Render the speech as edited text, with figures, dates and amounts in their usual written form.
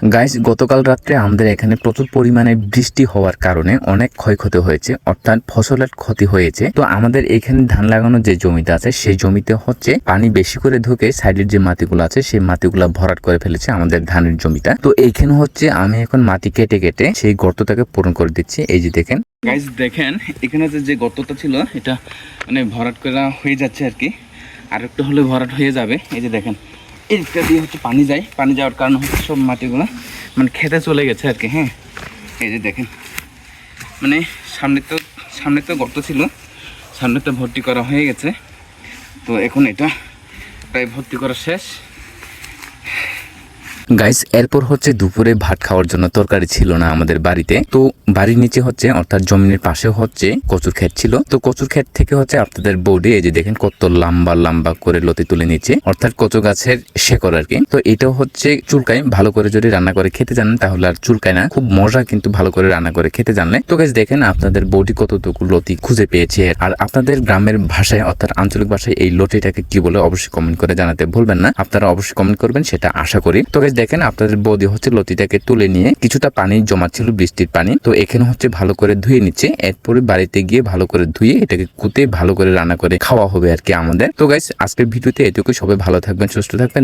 Guys, গতকাল রাত্রে আমাদের এখানে প্রচুর পরিমাণে বৃষ্টি হওয়ার কারণে অনেক ক্ষয়ক্ষতি হয়েছে, অর্থাৎ ফসলের ক্ষতি হয়েছে। তো আমাদের এখানে ধান লাগানোর যে জমিটা আছে সেই জমিতে হচ্ছে পানি বেশি করে ঢুকে সাইডের যে মাটিগুলো আছে সেই মাটিগুলো ভরাট করে ফেলেছে আমাদের ধানের জমিটা। তো এইখানে হচ্ছে আমি এখন মাটি কেটে কেটে সেই গর্তটাকে পূরণ করে দিচ্ছি। এই যে দেখেন গাইস, দেখেন এখানে যে গর্তটা ছিল এটা মানে ভরাট করা হয়ে যাচ্ছে আর কি, আর একটু হলে ভরাট হয়ে যাবে। এই যে দেখেন এইটা দিয়ে হচ্ছে পানি যায়, পানি যাওয়ার কারণে হচ্ছে সব মাটিগুলো মানে খেতে চলে গেছে আর কি। হ্যাঁ, এই যে দেখেন মানে সামনে তো গর্ত ছিল, সামনে তো ভর্তি করা হয়ে গেছে। তো এখন এটা প্রায় ভর্তি করা শেষ। গাইস, এরপর হচ্ছে দুপুরে ভাত খাওয়ার জন্য তরকারি ছিল না আমাদের বাড়িতে। তো বাড়ির নিচে হচ্ছে অর্থাৎ জমিনের পাশে হচ্ছে কচুর ক্ষেত ছিল। তো কচুর ক্ষেত থেকে হচ্ছে আপনাদের বৌদি এই যে দেখেন কত লম্বা লম্বা করে লতি তুলে নিচ্ছে, অর্থাৎ কচু গাছের শেকড় আর কি। তো এটাও হচ্ছে চুলকায়, ভালো করে যদি রান্না করে খেতে জানেন তাহলে আর চুলকায় না, খুব মজা কিন্তু ভালো করে রান্না করে খেতে জানলে। তো গাইস দেখেন আপনাদের বৌদি কতটুকু লতি খুঁজে পেয়েছে, আর আপনাদের গ্রামের ভাষায় অর্থাৎ আঞ্চলিক ভাষায় এই লতিটাকে কি বলে অবশ্যই কমেন্ট করে জানাতে ভুলবেন না। আপনারা অবশ্যই কমেন্ট করবেন, সেটা আশা করি। তো গাইস দেখেন আপনাদের বৌদি হচ্ছে লতিটাকে তুলে নিয়ে কিছুটা পানি জমা ছিল, বৃষ্টির পানি, তো এখানে হচ্ছে ভালো করে ধুয়ে নিচ্ছে। এরপরে বাড়িতে গিয়ে ভালো করে ধুয়ে এটাকে কুটে ভালো করে রান্না করে খাওয়া হবে আর কি আমাদের। তো গাইস আজকের ভিডিওতে এটুকু, সবাই ভালো থাকবেন, সুস্থ থাকবেন।